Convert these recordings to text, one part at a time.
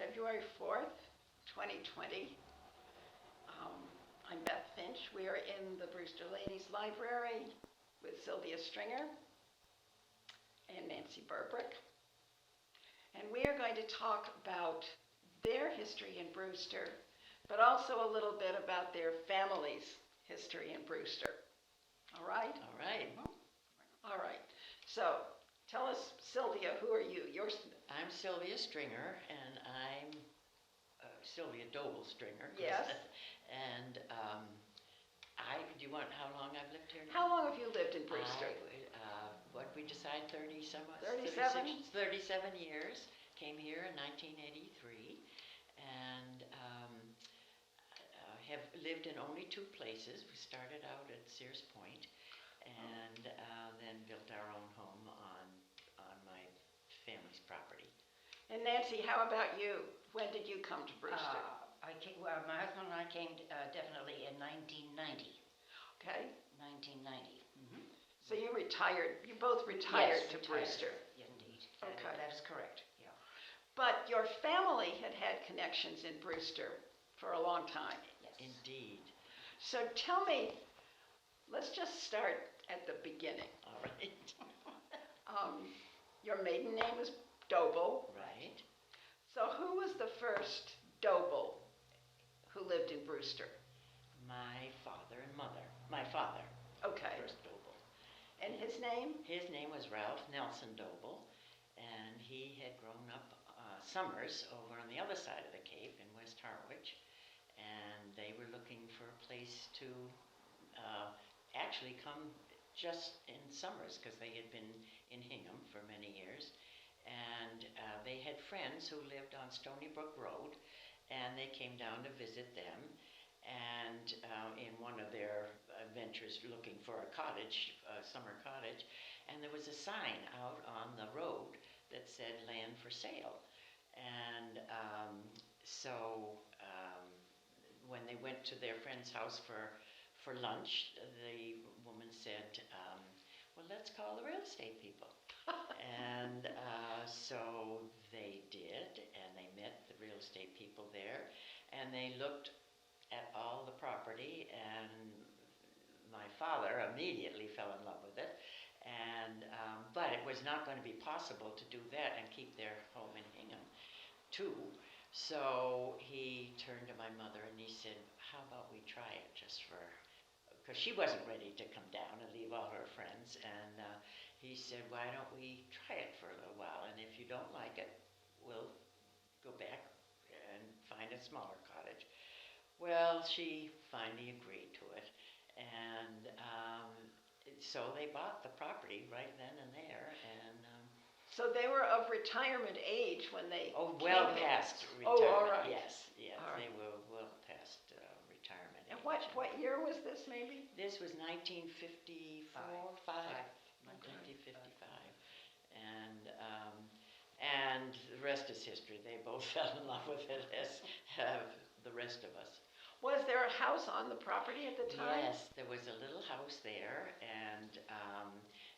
February 4th, 2020. I'm Beth Finch. We are in the Brewster Ladies Library with Silvia Stringer and Nancy Berbrick. And we are going to talk about their history in Brewster, but also a little bit about their family's history in Brewster. All right? All right. All right. So, tell us, Silvia, who are you? I'm Silvia Stringer, and I'm Silvia Doble Stringer. Yes. And do you want how long I've lived here now? How long have you lived in Brewster? What we decide, 30 some 37? 37 years. Came here in 1983, and have lived in only two places. We started out at Sears Point, and then built our own home on my family's property. And Nancy, how about you? When did you come to Brewster? My husband and I came definitely in 1990. Okay. 1990. Mm-hmm. So you both retired Yes, to retired. Brewster. Indeed. Okay. That is correct. Yeah. But your family had connections in Brewster for a long time. Yes. Indeed. So tell me, let's just start at the beginning. All right. Your maiden name was Doble. Right. So who was the first Doble who lived in Brewster? My father and mother. My father. Okay. First Doble. And his name? His name was Ralph Nelson Doble, and he had grown up summers over on the other side of the Cape in West Harwich, and they were looking for a place to actually come just in summers because they had been in Hingham for many years, and they had friends who lived on Stony Brook Road, and they came down to visit them. And in one of their ventures looking for a cottage, a summer cottage, and there was a sign out on the road that said land for sale. And when they went to their friend's house for lunch, the woman said, well, let's call the real estate people. And so they did, and they met the real estate people there, and they looked at all the property, and my father immediately fell in love with it, and but it was not going to be possible to do that and keep their home in Hingham too. So he turned to my mother and he said, how about we try it just for, because she wasn't ready to come down and leave all her friends, and he said, why don't we try it for a little while, and if you don't like it, we'll go back and find a smaller cottage. Well, she finally agreed to it, and so they bought the property right then and there, and So they were of retirement age when they well came past in. retirement. Oh, all right. Yes, All right. they were well past retirement. And age. what year was this, maybe? This was 1954, Five. 1955, and the rest is history. They both fell in love with it, as have the rest of us. Was there a house on the property at the time? Yes, there was a little house there, and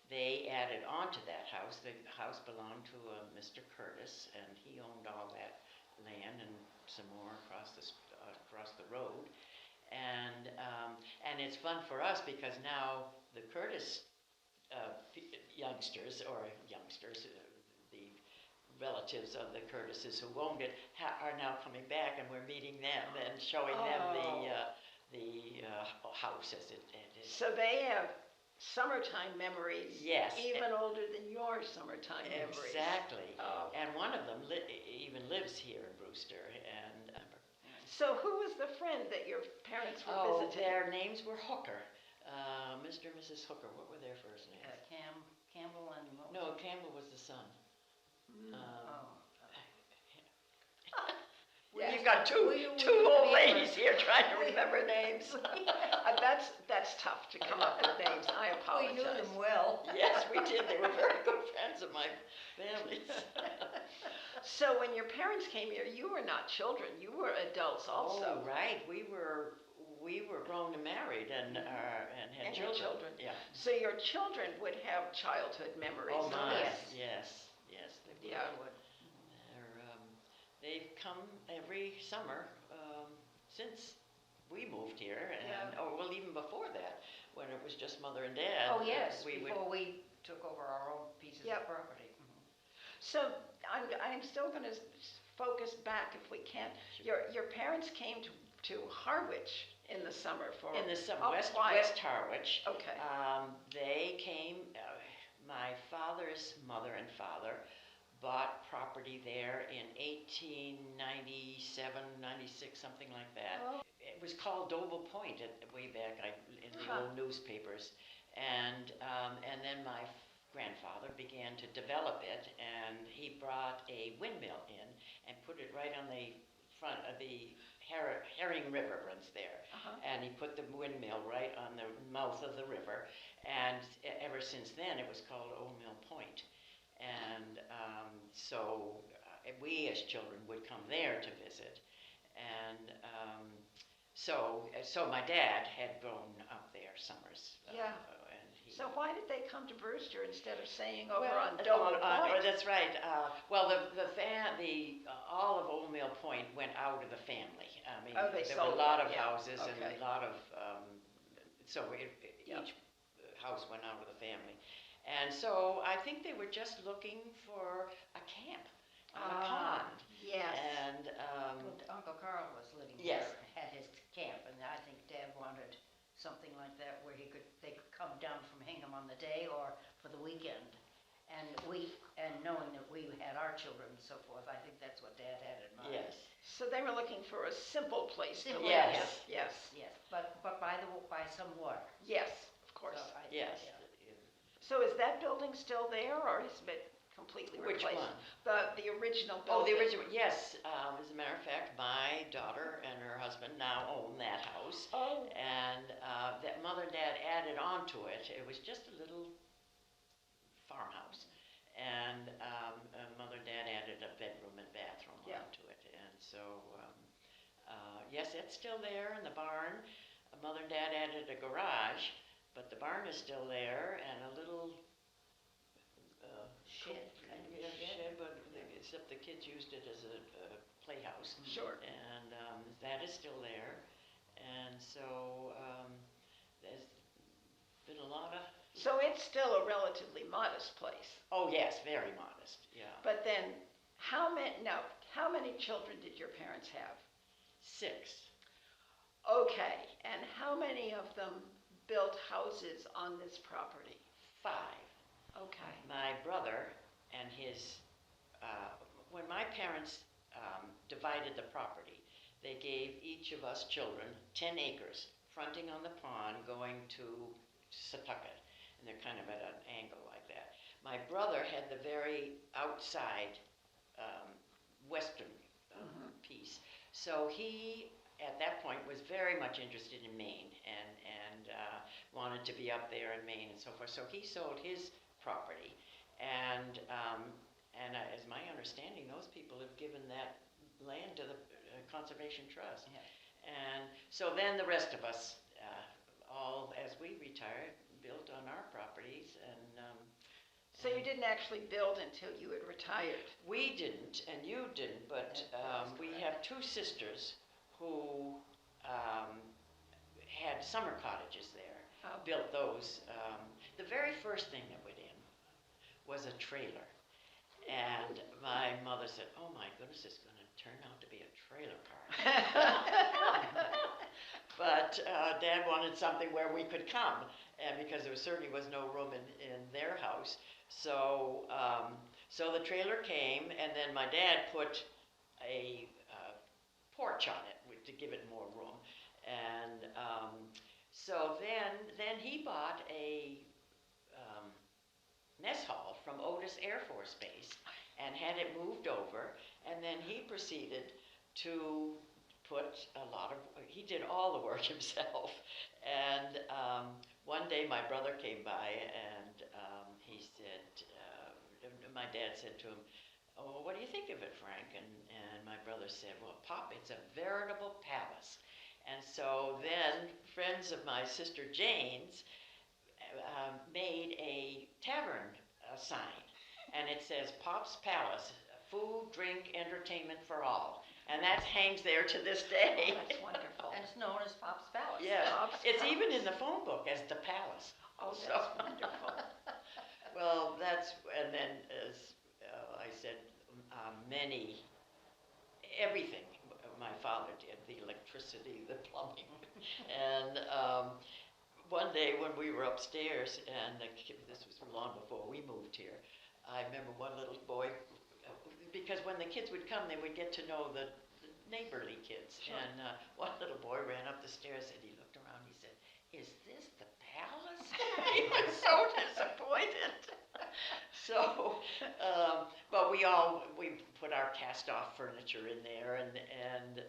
they added on to that house. The house belonged to Mr. Curtis, and he owned all that land and some more across the road. And it's fun for us because now the Curtis youngsters, the relatives of the Curtises who owned it are now coming back, and we're meeting them and showing them the house as it is. So they have summertime memories, Yes. even older than your summertime memories. Exactly. Oh. And one of them even lives here in Brewster. And So who was the friend that your parents were visiting? their names were Hooker. Mr. and Mrs. Hooker. What were their first names? Campbell and what was No, it? Campbell was the son. Yes. You've got two We old remember. ladies here trying to remember names. That's tough to come up with names. I We apologize. knew them well. Yes, we did. They were very good friends of my family's. So when your parents came here, you were not children. You were adults also. Oh, right. We were grown and married and had And had children. children. Yeah. So your children would have childhood memories. Oh my. Yes. Yes. They would. Yeah. they've come every summer since we moved here, and Yeah. or well, even before that, when it was just Mother and Dad. Oh, yes, we would. before we took over our own pieces Yep. of property. So I'm still going to focus back if we can. Your parents came to Harwich in the summer for In the summer, a West while. Harwich. Okay. They came. My father's mother and father bought property there in 1897, 96, something like that. Oh. It was called Doble Point way back in the Uh-huh. old newspapers, and then my grandfather began to develop it, and he brought a windmill in and put it right on the front of the Herring River runs there, Uh-huh. and he put the windmill right on the mouth of the river, and ever since then it was called Old Mill Point, and so we as children would come there to visit, and so my dad had grown up there summers. Yeah. And he, So why did they come to Brewster instead of staying over well, on Doble Point? that's right. Well, all of Old Mill Point went out of the family. I mean, Oh, they there were sold a lot it, of yeah. houses and Okay. a lot of so Yep. each house went out of the family, and so I think they were just looking for a camp on a pond. Yes. And Well, Uncle Carl was living Yes. there, had his camp, and I think Dad wanted something like that where they could come down from Hingham on the day or for the weekend. And knowing that we had our children and so forth, I think that's what Dad had in mind. yes, So they were looking for a simple place to Simple, live. yes. Yes. Yes, but by some water. Yes, of course. So yes. yeah. So is that building still there, or has it been completely Which replaced? one? The original Oh, building. the original, yes. As a matter of fact, my daughter and her husband now own that house. Oh, And that Mother and Dad added on to it. It was just a little farmhouse. And Mother and Dad added a bedroom and bathroom Yeah. onto it. And so, yes, it's still there in the barn. Mother and Dad added a garage, but the barn is still there, and a little Shed, kind of yeah, shed. shed, but except the kids used it as a playhouse. sure. And that is still there. And so there's been a lot of, So it's still a relatively modest place. oh yes, very modest, yeah. But then, how many children did your parents have? 6. Okay, and how many of them built houses on this property? 5. Okay. My brother and his, when my parents divided the property, they gave each of us children 10 acres, fronting on the pond, going to Setauket, and they're kind of at an angle like that. My brother had the very outside western piece, so he, at that point, was very much interested in Maine and wanted to be up there in Maine and so forth. So he sold his property, and as my understanding, those people have given that land to the Conservation Trust. Yeah. And so then the rest of us, all as we retired, built on our properties, and So you didn't actually build until you had retired? we didn't, and you didn't, but That is we correct. have 2 sisters who had summer cottages there. Oh. Built those. The very first thing that went in was a trailer. And my mother said, oh my goodness, it's going to turn out to be a trailer park. But Dad wanted something where we could come, and because there certainly was no room in their house. So, so the trailer came, and then my dad put a porch on it to give it more room. And so then he bought a mess hall from Otis Air Force Base and had it moved over, and then he proceeded to put he did all the work himself. And one day my brother came by, and he said, my dad said to him, oh, what do you think of it, Frank? And my brother said, well, Pop, it's a veritable palace. And so then friends of my sister Jane's made a tavern sign, and it says Pop's Palace, food, drink, entertainment for all. And that hangs there to this day. Oh, that's wonderful. And it's known as Pop's Palace. Yeah, Bob's it's Palace. even in the phone book as the Palace. Oh, So- that's wonderful. Well, and then as I said, everything my father did, the electricity, the plumbing. And one day when we were upstairs, and this was long before we moved here, I remember one little boy, because when the kids would come, they would get to know the neighborly kids. Sure. And one little boy ran up the stairs and he looked around, he said, "Is this the palace?" He was so disappointed. So, but we put our cast-off furniture in there, and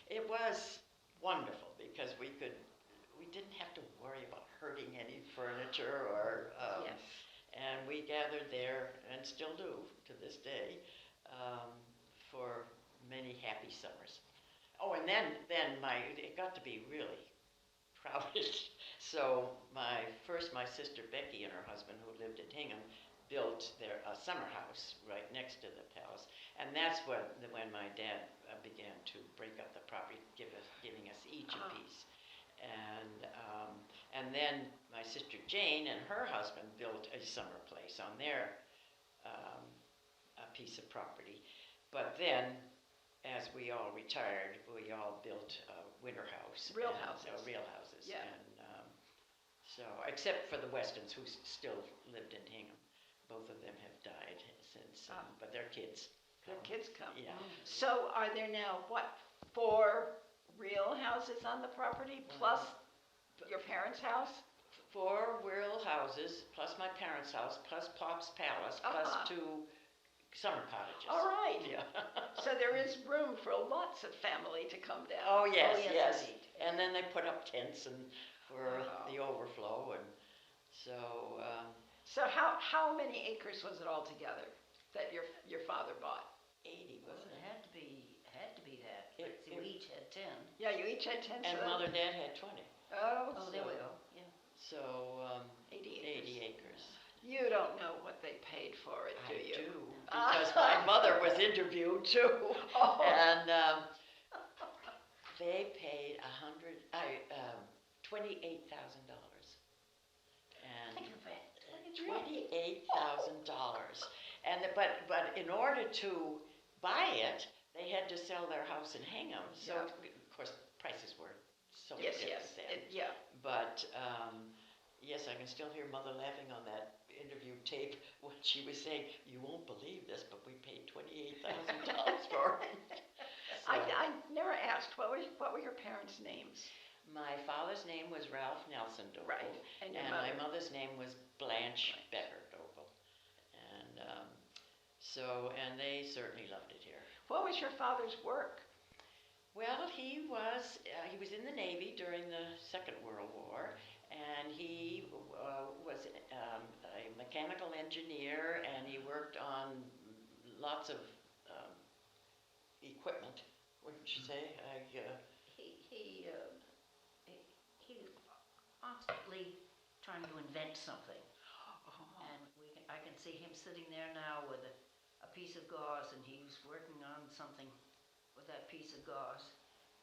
it was wonderful because we didn't have to worry about hurting any furniture or. Yes. And we gathered there, and still do to this day, for many happy summers. Oh, and then it got to be really crowded. So my sister Becky and her husband, who lived in Hingham, built a summer house right next to the palace, and that's when my dad began to break up the property, giving us each a piece. And then my sister Jane and her husband built a summer place on their a piece of property. But then, as we all retired, we all built a winter house. Real and, houses. Real houses. Yeah. And so, except for the Westons, who still lived in Hingham. Both of them have died since, but their kids. Their kids come. Yeah. So are there now, 4 real houses on the property, plus your parents' house? 4 real houses, plus my parents' house, plus Pop's Palace, plus 2 summer cottages. All right. Yeah. So there is room for lots of family to come down. Oh, yes, yes, yes. indeed. And then they put up tents and for Wow. the overflow, and so. So how many acres was it all together that your father bought? 80, Well, wasn't it it? had to be that. It- See, we each had 10. Yeah, you each had 10. And so Mother and Dad had 20. Oh, Oh, there we go, yeah. So 80 acres. 80 acres. You don't know what they paid for it, do I you? do, because my mother was interviewed too. Oh. And they paid $28,000. And Think of it. $28,000. But in order to buy it, they had to sell their house in Hingham. So Yeah. of course prices were so Yes, different yes. then. Yeah. But yes, I can still hear Mother laughing on that interview tape when she was saying, "You won't believe this, but we paid $28,000 for it." So, I never asked, what were your parents' names? my father's name was Ralph Nelson Doble. Right, and your my mother? mother's name was Blanche Becker Doble. And and they certainly loved it here. What was your father's work? Well, he was in the Navy during the Second World War, and he was a mechanical engineer, and he worked on lots of equipment. Wouldn't you say? He was constantly trying to invent something. And I can see him sitting there now with a piece of gauze, and he was working on something with that piece of gauze.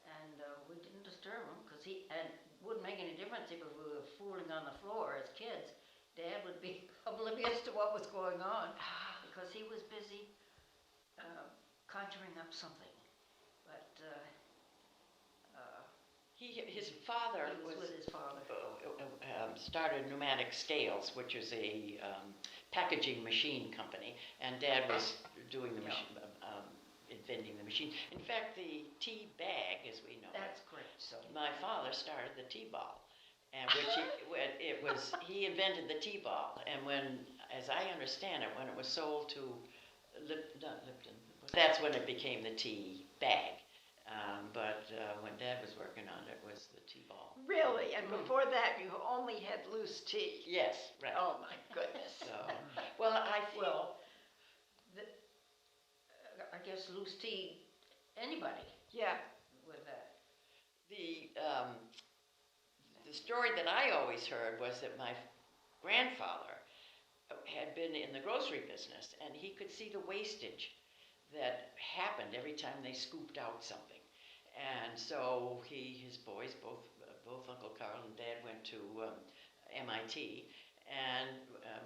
And we didn't disturb him, and it wouldn't make any difference if we were fooling on the floor as kids. Dad would be oblivious to what was going on, because he was busy conjuring up something. But His father he was with his father. started Pneumatic Scales, which is a packaging machine company, and Dad was doing the machine, inventing the machine. In fact, the tea bag, as we know That's it, correct. So my father started the tea ball, and he invented the tea ball, and as I understand it, when it was sold to not Lipton, that's when it became the tea bag. But when Dad was working on it, was the tea ball. Really? And before that, you only had loose tea? Yes, right. Oh, my goodness. So, well, I feel. well, I guess loose tea, anybody Yeah. with that. The story that I always heard was that my grandfather had been in the grocery business, and he could see the wastage. that happened every time they scooped out something. And so his boys, both Uncle Carl and Dad went to MIT and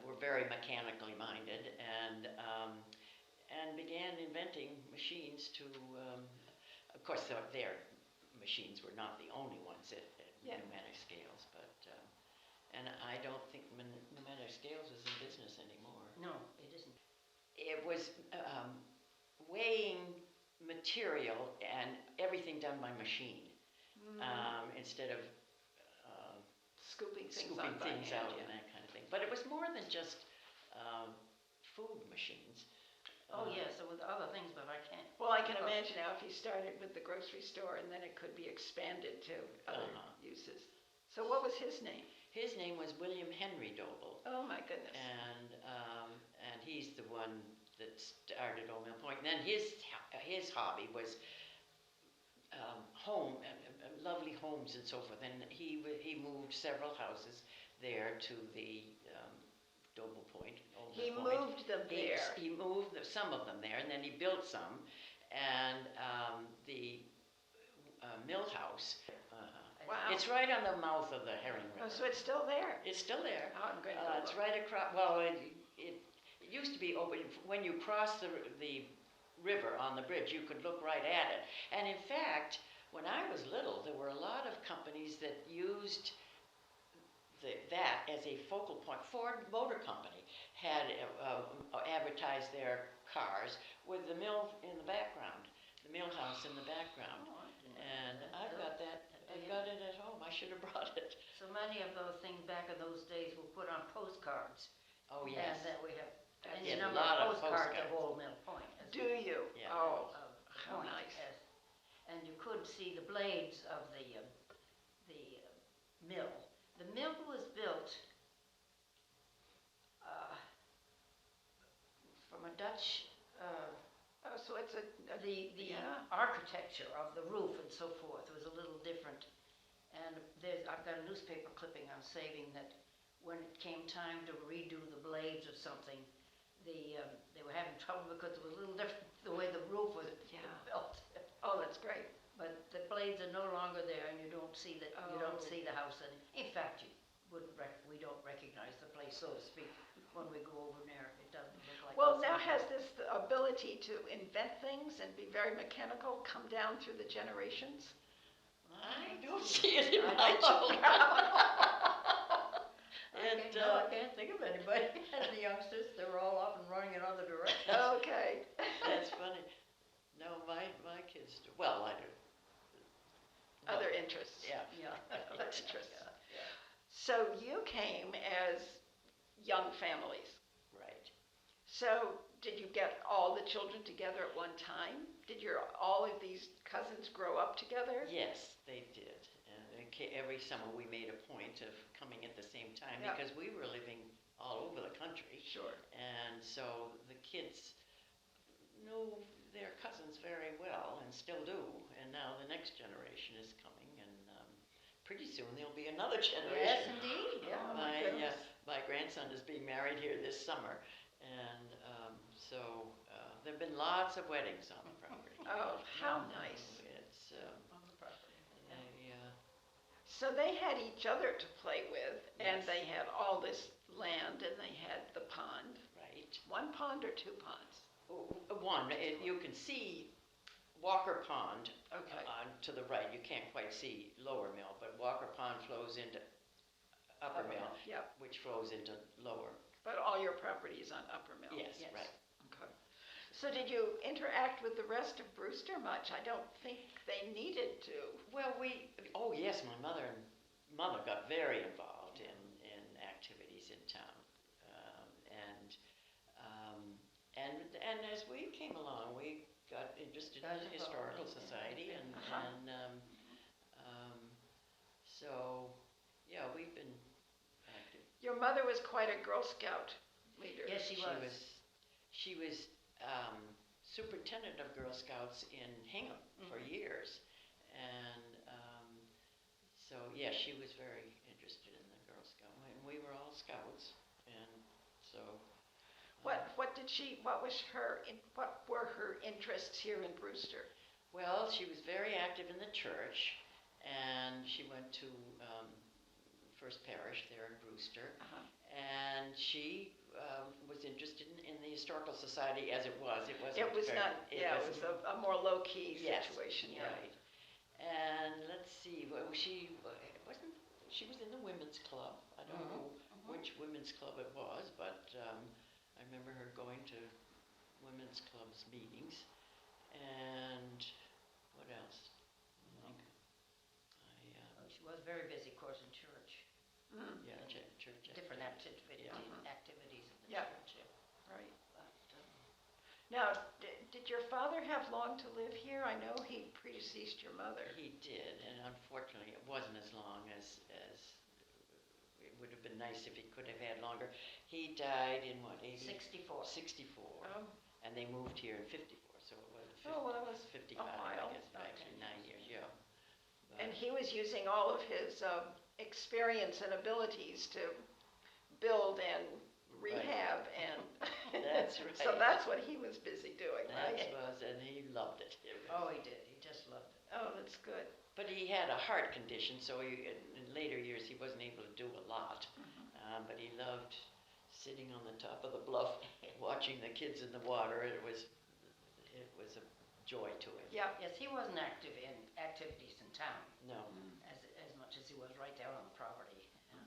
were very mechanically minded and began inventing machines to, of course, their machines were not the only ones at pneumatic scales, but, and I don't think pneumatic scales is in business anymore. No, it isn't. It was weighing material and everything done by machine instead of Scooping things scooping on by things hand, out and that kind of thing. But it was more than just food machines. Oh, yes, there were other things, but I can't. Well, I can imagine now if you started with the grocery store and then it could be expanded to other uses. So what was his name? His name was William Henry Doble, Oh, my goodness. and he's the one that started Doble Point. And then his hobby was lovely homes and so forth. And he moved several houses there to the Doble Point. He moved them there. He moved some of them there, and then he built some. And the mill house. Wow. It's right on the mouth of the Herring River. Oh, so it's still there? It's still there. Oh, I'm going to It's look. right across. Well, it used to be open. When you cross the river on the bridge, you could look right at it. And in fact, when I was little, there were a lot of companies that used that as a focal point. Ford Motor Company had advertised their cars with the mill in the background, the mill house in the background. Oh, I didn't know And that. I've got that. I've got it at home. I should have brought it. So many of those things back in those days were put on postcards. Oh yes. And that we have any Yeah, a number lot of of postcards postcards. of Old Mill Point. Do you? Yeah. Oh, Of how Point, nice. yes. And you could see the blades of the mill. The mill was built from a Dutch, oh, so it's the yeah. architecture of the roof and so forth was a little different. And I've got a newspaper clipping I'm saving that when it came time to redo the blades or something, they were having trouble because it was a little different the way the roof was built. Oh, that's great. But the blades are no longer there, and you don't see that. You don't Oh. see the house. And in fact, we don't recognize the place, so to speak, when we go over there. It doesn't look like. Well, it's now there. has this ability to invent things and be very mechanical come down through the generations? I don't see it in I my don't- And I can't think of anybody. And the youngsters, they were all off and running in other directions. Okay. that's funny. No, my kids do. Well, I do. Other interests. Yeah. Yeah. Other interests. Yeah. So you came as young families. Right. So did you get all the children together at one time? Did all of these cousins grow up together? Yes, they did. And every summer we made a point of coming at the same time Yeah. because we were living all over the country. Sure. And so the kids knew their cousins very well and still do. And now the next generation is coming, and pretty soon there'll be another Yes, generation. indeed. Yeah. Oh, my goodness. My grandson is being married here this summer, and so there've been lots of weddings on the property. Oh, how nice. It's On the property. So they had each other to play with, and Yes. they had all this land, and they had the pond. right. One pond or two ponds? One, you can see Walker Pond Okay. to the right. You can't quite see Lower Mill, but Walker Pond flows into Upper Mill, Yep, which flows into Lower. but all your property is on Upper Mill? Yes, Yes. right. Okay. So did you interact with the rest of Brewster much? I don't think they needed to. Well, oh yes, my mother got very involved in activities in town, and as we came along, we got interested in the Historical Society, and so yeah, we've been active. Your mother was quite a Girl Scout leader. Yes, she was. She was superintendent of Girl Scouts in Hingham for years, and so yeah, she was very interested in the Girl Scout, and we were all Scouts, and so What were her interests here in Brewster? Well, she was very active in the church, and she went to First Parish there in Brewster, Uh-huh. and she was interested in the Historical Society as it was. It wasn't. It was very, not, yeah, it was a more low-key yes, situation, yeah. right. And let's see, well, she was in the women's club. I don't know which women's club it was, but I remember her going to women's clubs meetings. And what else? I think Well, she was very busy, of course, in church. yeah, church Different activities. activities in the Yeah. church. Yeah. Right. But, Now, did your father have long to live here? I know he predeceased your mother. He did, and unfortunately, it wasn't as long as it would have been nice if he could have had longer. He died in what, 64. 64, Oh, and they moved here in 54, so it was well, that was 55, a while. I guess, actually 9 years, yeah. And he was using all of his experience and abilities to build and rehab and. That's right. So that's what he was busy doing, right? And he loved it. Oh, he did. He just loved it. Oh, that's good. But he had a heart condition, so in later years he wasn't able to do a lot. But he loved sitting on the top of the bluff, watching the kids in the water. It was a joy to him. Yeah. Yes, he wasn't active in activities in town No. as much as he was right there on the property, and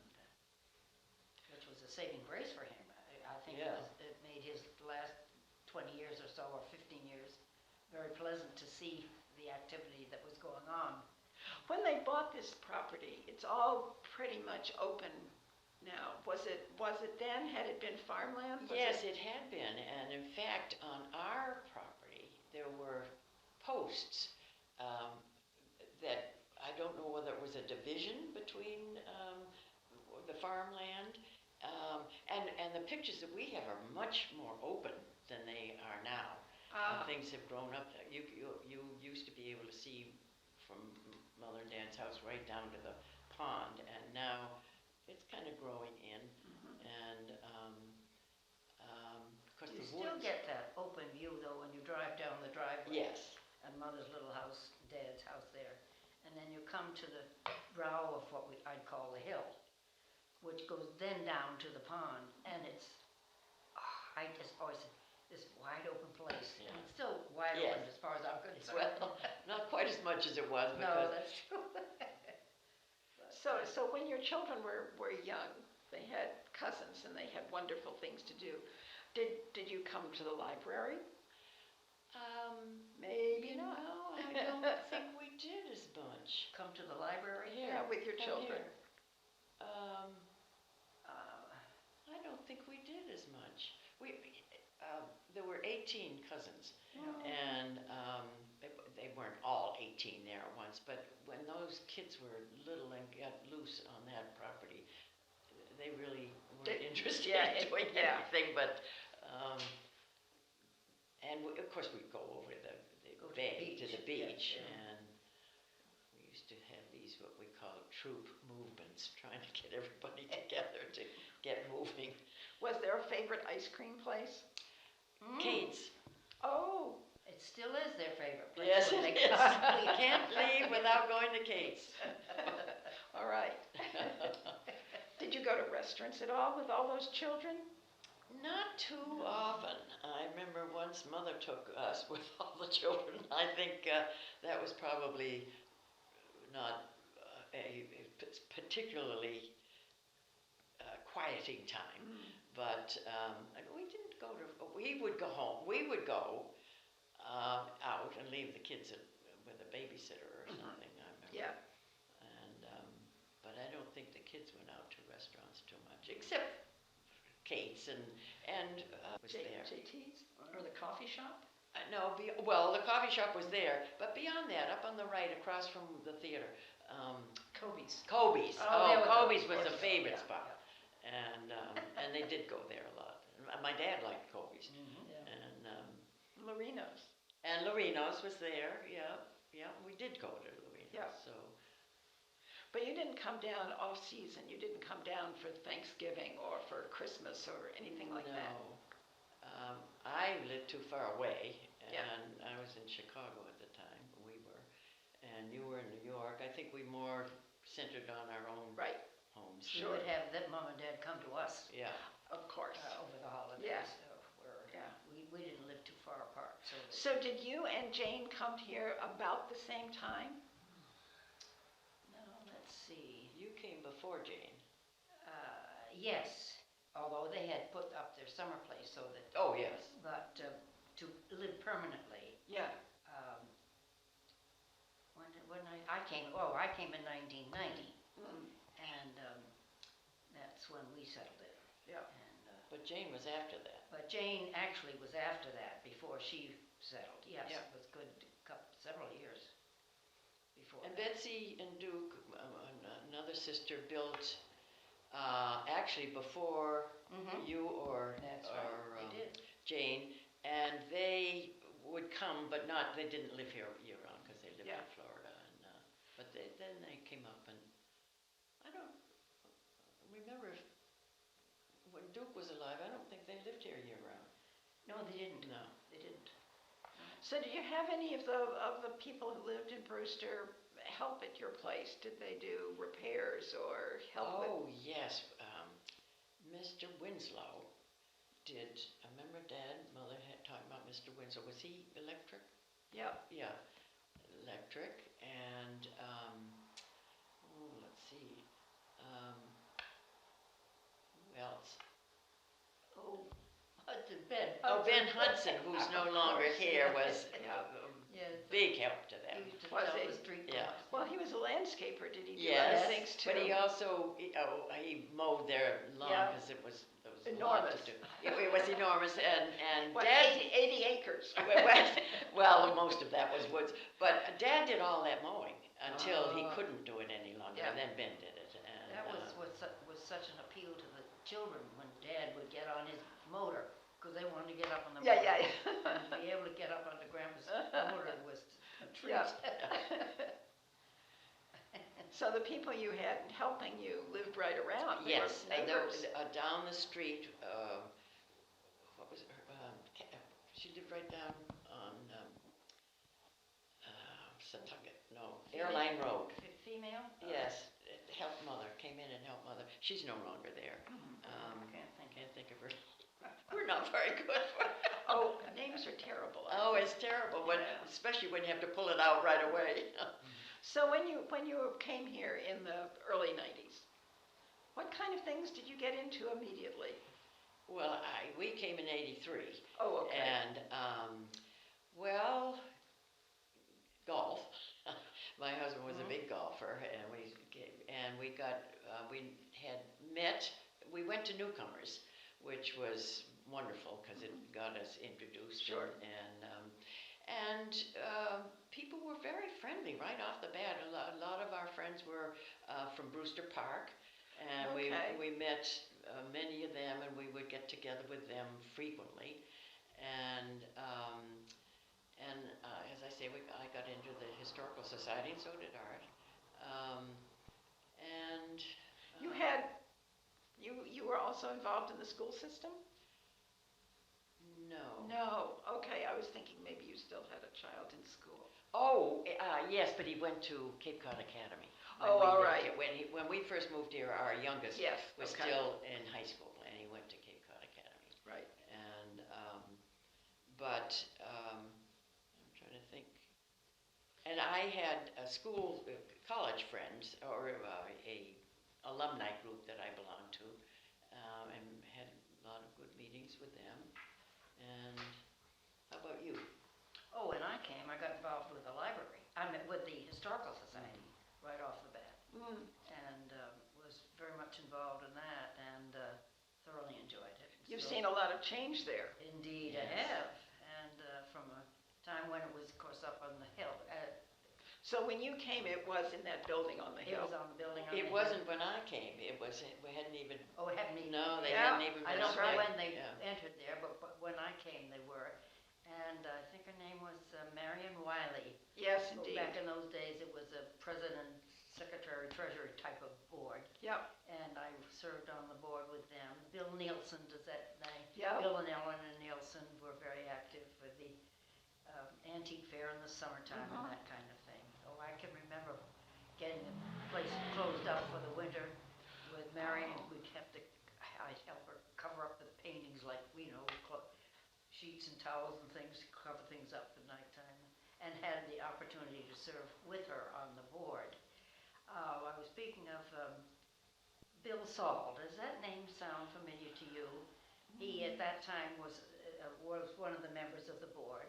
which was a saving grace for him. I think Yeah. it made his last 20 years or so, or 15 years, very pleasant to see the activity that was going on. When they bought this property, it's all pretty much open now. Was it then? Had it been farmland? Yes, it had been, and in fact, on our property, there were posts that I don't know whether it was a division between the farmland, and the pictures that we have are much more open than they are now. Things have grown up. You used to be able to see from Mother and Dad's house right down to the pond, and now it's kind of growing in, and of course You the still woods. get that open view, though, when you drive down the driveway. Yes. And Mother's little house, Dad's house there. And then you come to the brow of what I'd call the hill, which goes then down to the pond, and it's, I just always said, this wide open place. Yeah. And it's still wide Yes. open as far as I'm concerned. Well, not quite as much as it was No, because that's true. So when your children were young, they had cousins and they had wonderful things to do. Did you come to the library? Maybe you not. know, I don't think we did as much. Come to the library? Yeah, with your Come children. here. I don't think we did as much. There were 18 cousins, and they weren't all 18 there at once, but when those kids were little and got loose on that property, they really weren't interested in doing anything but, and of course we'd go over the bay to the beach, and we used to have these, what we call troop movements, trying to get everybody together to get moving. Was there a favorite ice cream place? Kate's. Oh, It still is their favorite place. Yes, when it they is. come. We can't leave without going to Kate's. all right. Did you go to restaurants at all with all those children? Not too often. I remember once Mother took us with all the children. I think that was probably not a particularly quieting time. But we didn't go to, we would go home. We would go out and leave the kids with a babysitter or something, I remember. Yeah. And, but I don't think the kids went out to restaurants too much, except Kate's and was there. JT's? Or the coffee shop? No, well, the coffee shop was there, but beyond that, up on the right, across from the theater, Kobe's. Kobe's. Oh, there we go. Kobe's was Of a course. favorite Yeah, spot, and they did go there a lot. My dad liked Kobe's, Yeah. Lorino's. and Lorino's was there. Yeah, we did go to Lorino's. Yeah. So But you didn't come down off season. You didn't come down for Thanksgiving or for Christmas or anything like that. I lived too far away, Yeah. and I was in Chicago at the time, we were, and you were in New York. I think we more centered on our own Right, homes. We Sure. would have that mom and dad come to us Yeah, of course. over the holidays. Yeah. Where Yeah. we didn't live too far apart, so. So did you and Jane come here about the same time? No, let's see. you came before Jane. Yes, although they had put up their summer place so that, Oh, yes. but to live permanently. Yeah. When I came, I came in 1990, Mm, and that's when we settled in. Yeah. And, But Jane was after that. but Jane actually was after that, before she settled. Yes, Yeah. it was good, several years before And that. Betsy and Duke, another sister, built actually before Mhm. you or That's or right, they did. Jane, and they would come, but not. They didn't live here year round because they lived Yeah. in Florida. And but then they came up, and I don't remember if, when Duke was alive. I don't think they lived here year round. No, they didn't. No. They didn't. So do you have any of the people who lived in Brewster help at your place? Did they do repairs or help with? Oh yes, Mr. Winslow did. I remember Dad, Mother had talked about Mr. Winslow. Was he electric? Yeah. Yeah, electric, and let's see, who else? Oh, Hudson, Ben. Oh, Ben Hudson, who's no longer here, was Yeah. a Yes. big help to He them. used to Was tell he? the street Yeah. boys. Well, he was a landscaper. Did he do Yes, other things too? but he also he mowed their lawn Yeah. because it was a lot Enormous. to do. It was enormous, and What, Dad. 80 acres? Well, most of that was woods, but Dad did all that mowing until he Oh. couldn't do it any longer, Yeah. and then Ben did it. And That was such an appeal to the children when Dad would get on his motor, because they wanted to get up on the motor. Yeah. And to be able to get up onto Grandpa's motor was a treat. Yeah. So the people you had helping you lived right around. They were Yes, and there neighbors. was, down the street, what was it, she lived right down on, Setauket, no, Airline Road. Female? Yes, helped Mother, came in and helped Mother. She's no longer there. Can't think. Can't think of her. We're not very good. Oh, names are terrible. Oh, it's terrible, when, Yeah. especially when you have to pull it out right away. So when you came here in the early 90s, what kind of things did you get into immediately? Well, we came in '83. Oh, okay. And, well, golf. My husband was a big golfer, and we had met. We went to Newcomers, which was wonderful because it got us introduced. Sure. And people were very friendly right off the bat. A lot of our friends were from Brewster Park, and Okay. we met many of them, and we would get together with them frequently. And as I say, I got into the Historical Society, and so did Art. And You were also involved in the school system? no. No. Okay, I was thinking maybe you still had a child in school. Oh, yes, but he went to Cape Cod Academy. Oh, all right. When we first moved here, our youngest Yes. was okay. still in high school, and he went to Cape Cod Academy. Right. And I'm trying to think. And I had college friends, or a alumni group that I belonged to, and had a lot of good meetings with them. And how about you? Oh, when I came, I got involved with the library. I mean, with the Historical Society, right off the bat. And was very much involved in that, and thoroughly enjoyed it. You've So- seen a lot of change there. Indeed, Yes. I have. And from a time when it was, of course, up on the hill. So when you came, it was in that building on the It hill. was on the building on the It hill. wasn't when I came. We hadn't even. Oh, it hadn't even. No, they Yeah, hadn't even I been. don't know started. when they Yeah. entered there, but when I came, they were. And I think her name was Marion Wiley. Yes, So indeed. back in those days, it was a president, secretary, treasurer type of board. Yep. And I served on the board with them. Bill Nielsen, does that name? Yeah. Bill and Ellen and Nielsen. antique fair in the summertime Uh-huh. and that kind of thing. Oh, I can remember getting the place closed up for the winter with Marion. Oh. I'd help her cover up the paintings, like, sheets and towels and things, cover things up at nighttime, and had the opportunity to serve with her on the board. I was speaking of Bill Saul. Does that name sound familiar to you? He, at that time, was one of the members of the board,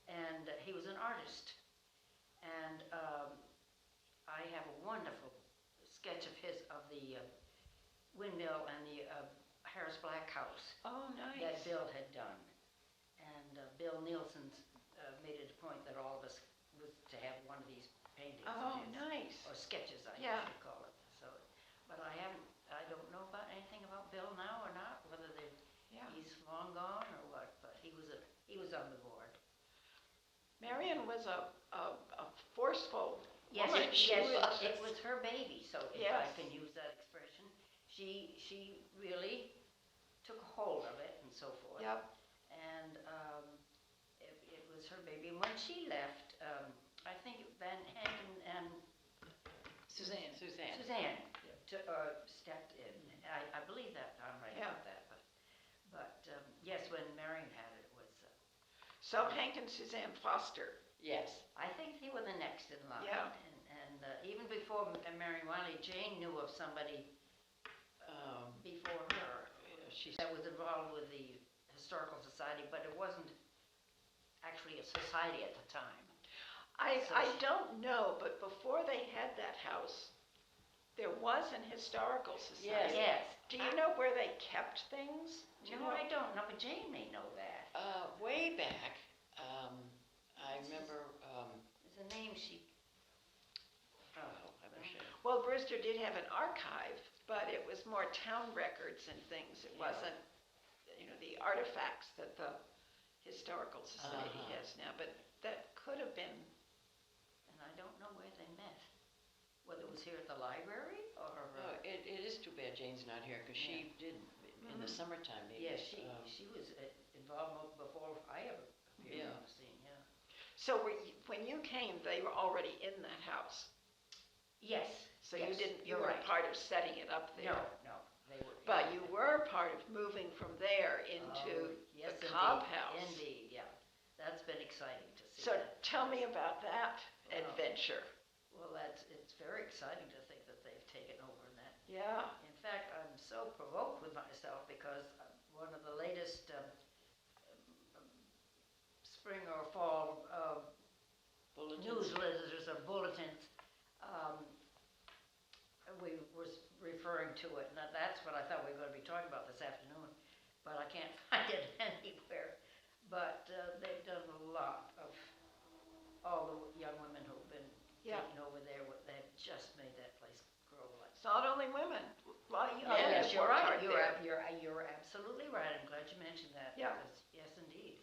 and he was an artist. And I have a wonderful sketch of his, of the windmill and the Harris Black House Oh, that nice. Bill had done. And Bill Nielsen made it a point that all of us was to have one of these paintings Oh, of his, nice. or sketches, I Yeah. should call it. So, but I don't know about anything about Bill now or not, whether Yeah. he's long gone or what. But he was on the board. Marion was a forceful Yes, woman. She was. it was her baby. So if I Yes. can use that expression, she really took hold of it and so forth. Yep. And it was her baby. And when she left, I think Van Hanken and Suzanne. Suzanne stepped in. I believe that, I'm right Yeah. about that. But yes, when Marion had it, was So Hank and Suzanne Foster. Yes. I think they were the next in line. Yeah. And even before Marion Wiley, Jane knew of somebody before her She's that was involved with the Historical Society, but it wasn't actually a society at the time. I So- don't know, but before they had that house, there was an historical society. Yes. Do you know where they kept things? Do you No, know? I don't know, but Jane may know that. way back. I remember. There's a name she. Oh, I wish I. Well, Brewster did have an archive, but it was more town records and things. It Yeah. wasn't, the artifacts that the Historical Society Uh-huh. has now. But that could have been. And I don't know where they met. Whether it was here at the library or. Oh, it is too bad Jane's not here because she did in the Mhm. summertime. Maybe. Yeah, she was involved before I ever appeared Yeah. on the scene. Yeah. So when you came, they were already in that house. Yes. So yes, you you're weren't right. part of setting it up there. No, they were. But you were part of moving from there into yes, the indeed, Cobb House. Indeed, yeah. That's been exciting to see So that. tell me about that Well, adventure. Well, it's very exciting to think that they've taken over that. Yeah. In fact, I'm so provoked with myself because one of the latest spring or fall Bulletins. newsletters or bulletins, we were referring to it, and that's what I thought we were going to be talking about this afternoon, but I can't find it anywhere. But they've done a lot of, all the young women who've been Yeah. taken over there, they've just made that place grow like. It's not only women. A lot of Oh, men yes, have you're worked right, hard there. you're absolutely right, I'm glad you mentioned that. Yeah. Because, yes, indeed.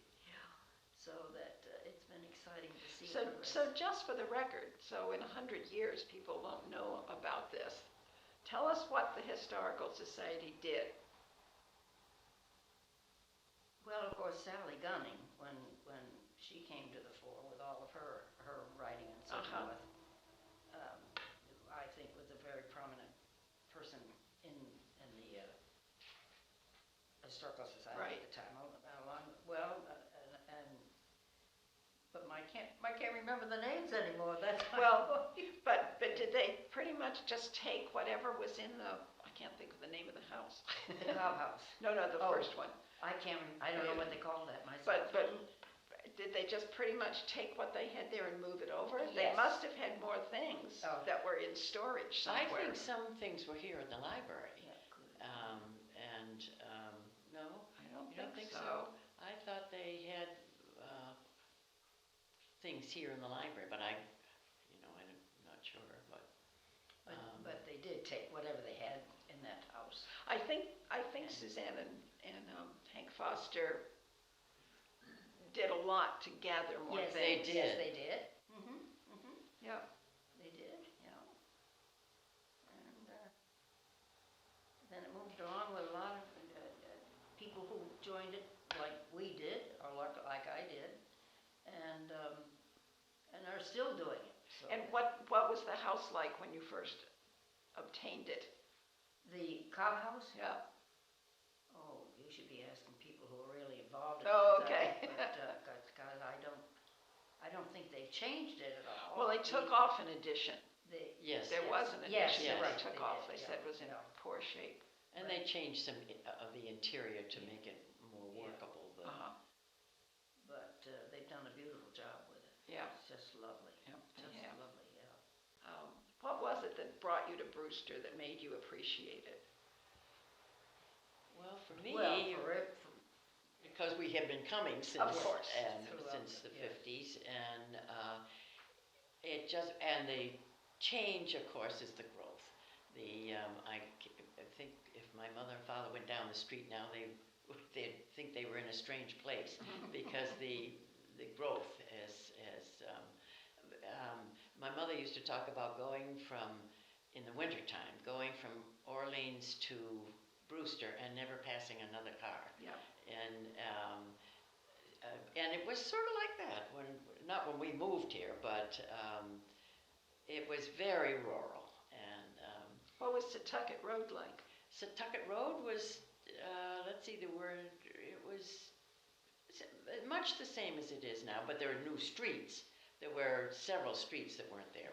So that, it's been exciting to see. So, progress. so just for the record, so in 100 years, people won't know about this. Tell us what the Historical Society did. Well, of course, Sally Gunning, when she came to the fore with all of her writing and so Uh-huh. forth, I think was a very prominent person in the Historical Society Right. at the time. But I can't remember the names anymore. That's Well, but did they pretty much just take whatever was in the, I can't think of the name of the house. the Cobb House. No, the Oh. first one. I don't know what they called that myself. But did they just pretty much take what they had there and move it over? They Yes. must have had more things Oh. that were in storage I somewhere. think some things were here in the library. Yeah, good. No, I don't you don't think think so. I thought they had things here in the library, but I'm not sure. But they did take whatever they had in that house. I think Suzanne and Hank Foster did a lot to gather more Yes, things. Yes, they did. Yeah. They did, yeah. And then it moved on with a lot of people who joined it like we did, or like I did. And still doing it, so. And what was the house like when you first obtained it? The cow house? Yeah. Oh, you should be asking people who are really involved in Oh, that. okay. But, God, I don't think they've changed it at all. Well, they took off an addition. Yes. There was an Yes, addition yes, that took they off. did, They yeah, said it was in yeah. poor shape. And they changed some of the interior to make it more Yeah. workable. But Uh-huh. But they've done a beautiful job with it. Yeah. It's just lovely. Yep, Just yeah. lovely, yeah. What was it that brought you to Brewster that made you appreciate it? well, for me, Well, because we have been coming since course. Throughout since the the- yeah. 50s, and it just and the change, of course, is the growth. I think if my mother and father went down the street now, they'd think they were in a strange place because the growth is my mother used to talk about going from in the wintertime going from Orleans to Brewster and never passing another car. Yeah. And it was sort of like that not when we moved here, but it was very rural. And What was Setauket Road like? Setauket Road was, let's see, it was much the same as it is now, but there are new streets. There were several streets that weren't there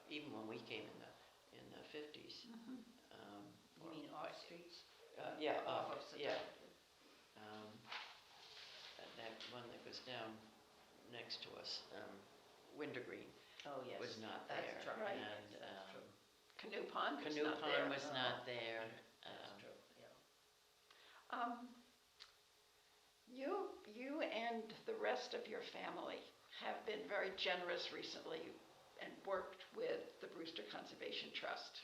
even when we came in the 50s. You mean off streets? Yeah, Off of yeah. Setauket. That one that was down next to us, Wintergreen, Oh, yes. was not That's there. right. And That's true. Canoe Pond was Canoe not Pond there. was not there. That's true, yeah. You and the rest of your family have been very generous recently and worked with the Brewster Conservation Trust.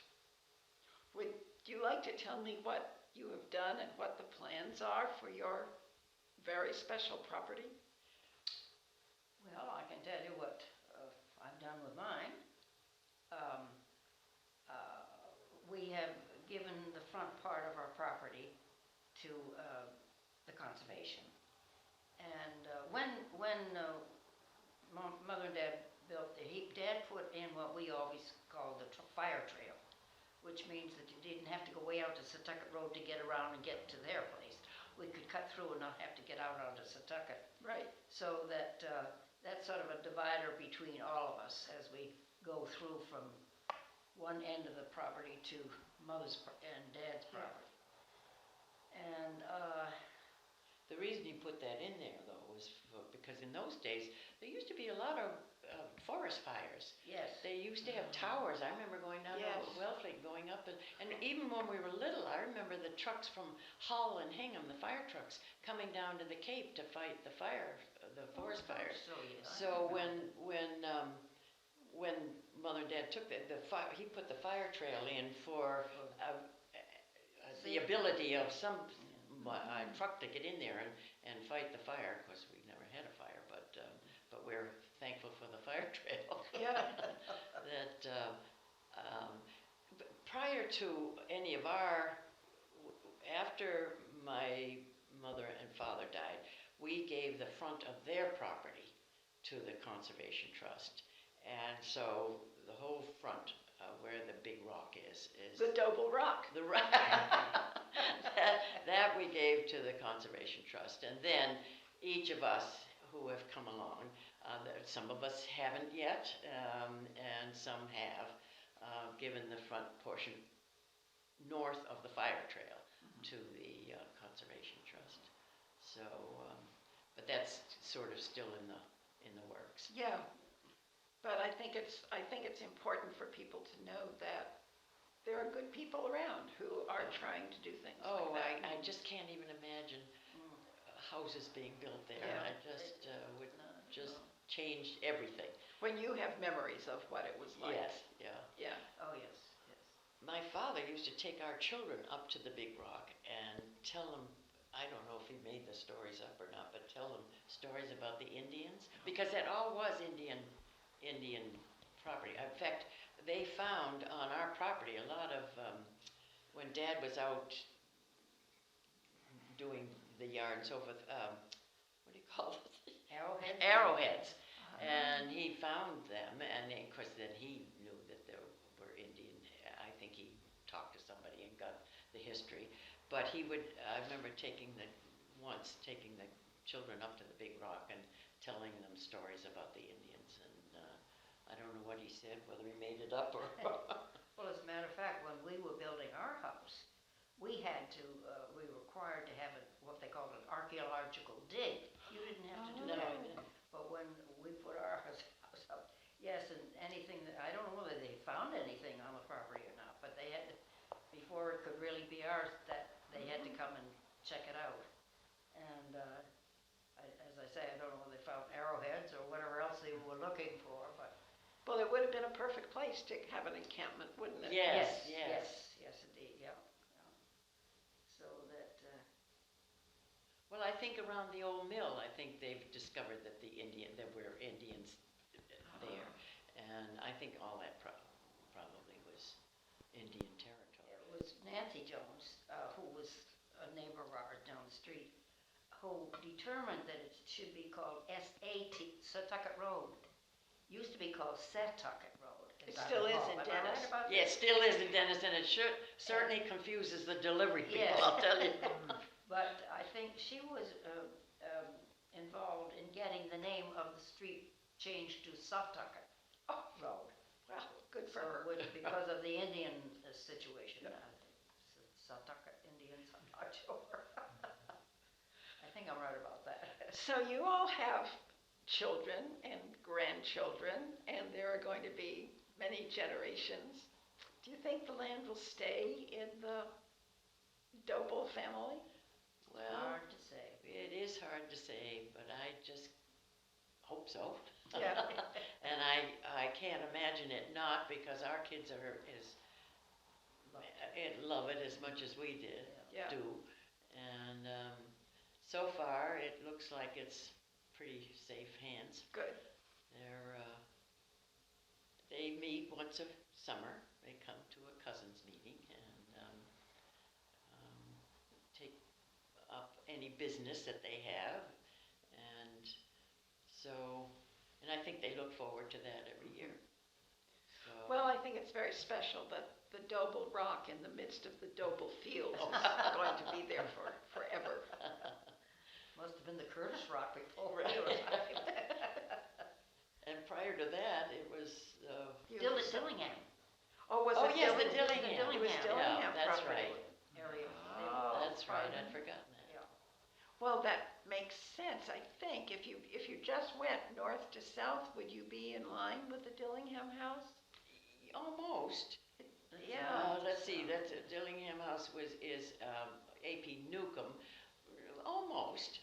Would you like to tell me what you have done and what the plans are for your very special property? Well, I can tell you what I've done with mine. We have given the front part of our property to the conservation. And when Mother and Dad built Dad put in what we always called the fire trail, which means that you didn't have to go way out to Setauket Road to get around and get to their place. We could cut through and not have to get out onto Setauket. Right. So that that's sort of a divider between all of us as we go through from one end of the property to Mother's and Dad's property. And The reason you put that in there, though, was because in those days, there used to be a lot of forest fires. yes, They used to have towers. I remember going down Yes. to Wellfleet, going up, and even when we were little, I remember the trucks from Hull and Hingham, the fire trucks, coming down to the Cape to fight the forest fires. So yes. So when Mother and Dad took the fire, he put the fire trail in for the ability of some truck to get in there and fight the fire. Of course, we've never had a fire, but we're thankful for the fire trail. Yeah. That prior to any of after my mother and father died, we gave the front of their property to the Conservation Trust. And so the whole front where the big rock is The Doble Rock. the rock that we gave to the Conservation Trust. And then each of us who have come along, some of us haven't yet, and some have, given the front portion north of the fire trail to the Conservation Trust. So, but that's sort of still in the works. Yeah. But I think it's important for people to know that there are good people around who are trying to do things Oh, like that. I just can't even imagine houses being built there. Yeah. I just would just change everything. When you have memories of what it was like. Yes, yeah. Yeah. Oh, yes, yes. My father used to take our children up to the big rock and tell them, I don't know if he made the stories up or not, but tell them stories about the Indians, because that all was Indian property. In fact, they found on our property a lot of, when Dad was out doing the yard and so forth, what do you call it? Arrowhead? Arrowheads. And he found them, and of course then he knew that there were Indian. I think he talked to somebody and got the history. But he would, I remember taking the children up to the big rock and telling them stories about the Indians. And I don't know what he said, whether he made it up or. Well, as a matter of fact, when we were building our house, we were required to have what they called an archaeological dig. You didn't have to do No, that. I didn't. But when we put our house up, yes, and anything that, I don't know whether they found anything on the property or not, but they had to, before it could really be ours, that they had to come and check it out. And as I say, I don't know whether they found arrowheads or whatever else they were looking for, but. Well, it would have been a perfect place to have an encampment, wouldn't it? Yes. Yes, indeed, yeah. So that, Well, I think around the old mill, I think they've discovered that there were Indians there. And I think all that probably was Indian territory. it was Nancy Jones, who was a neighbor of ours down the street, who determined that it should be called S-A-T, Setauket Road. Used to be called Setauket Road. It still is in Am I Dennis. right about Yeah, it that? still is in Dennis, and it certainly confuses the delivery people, Yes. I'll tell you. But I think she was involved in getting the name of the street changed to Setauket Road. Well, good for So, her. because of the Indian situation, Setauket Indians, I'm not sure. I think I'm right about that. So you all have children and grandchildren, and there are going to be many generations. Do you think the land will stay in the Doble family? Well, Hard to say. it is hard to say, but I just hope so. Yeah. And I can't imagine it not, because our kids love it as much as we Yeah. do. And so far, it looks like it's pretty safe hands. Good. They meet once a summer. They come to a cousins meeting and take up any business that they have. And I think they look forward to that every year. So, Well, I think it's very special that the Doble Rock in the midst of the Doble Fields is going to be there forever. Must have been the Curtis Rock before. Right. And prior to that, it was Dillingham. Oh, was Oh, it yes, the Dillingham? Dillingham. It was Yeah, Dillingham that's property. right. Area. Oh, That's right. fun. I'd forgotten that. Yeah. Well, that makes sense, I think. If you just went north to south, would you be in line with the Dillingham house? Almost. Yeah. Let's see. That's Dillingham House is A.P. Newcomb. Almost.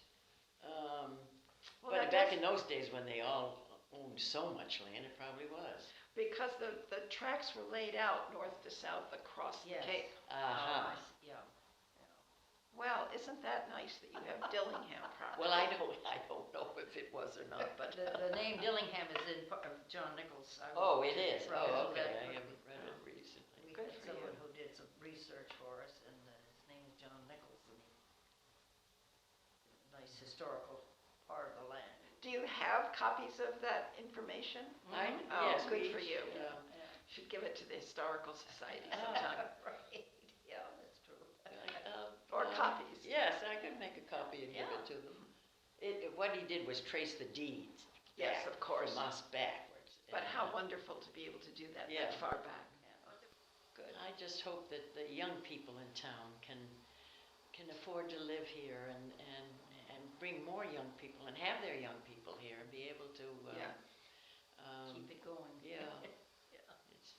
Well, But that back does- in those days when they all owned so much land, it probably was. Because the tracks were laid out north to south across the Yes. Cape. Uh-huh. Yeah. Well, isn't that nice that you have Dillingham property? Well, I don't know if it was or not, but. The name Dillingham is in John Nichols. Oh, it is. Right, Oh, so okay. that I would haven't be- read it recently. We Good had for someone you. who did some research for us, and his name is John Nichols, and nice historical part of the land. Do you have copies of that information? Mhm. Oh, Yes, good we for you. Yeah. Should give it to the Historical Society Ah. sometime. Right, yeah, that's true. Or copies. Yes, I could make a copy and give Yeah. it to them. What he did was trace the deeds. Yes, back of course. From us backwards. But And, how wonderful to be able to do that Yeah. that far back. Good. I just hope that the young people in town can afford to live here and bring more young people and have their young people here and be able to. Yeah. Keep it going. Yeah. Yeah.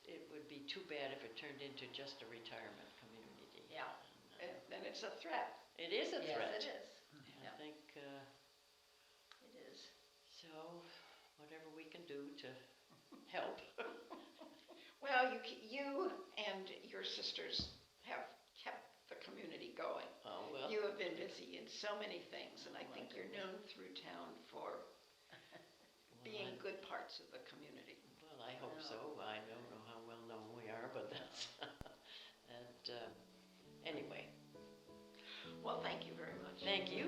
It would be too bad if it turned into just a retirement community. Yeah. And it's a threat. It is a threat. Yes, it is. I Yeah. think, It is. so, whatever we can do to help. Well, you and your sisters have kept the community going. Oh, well. You have been busy in so many things, and I think you're known through town for being good parts of the community. Well, I hope so. I don't know how well known we are, but that's, anyway. Well, thank you very much. Thank you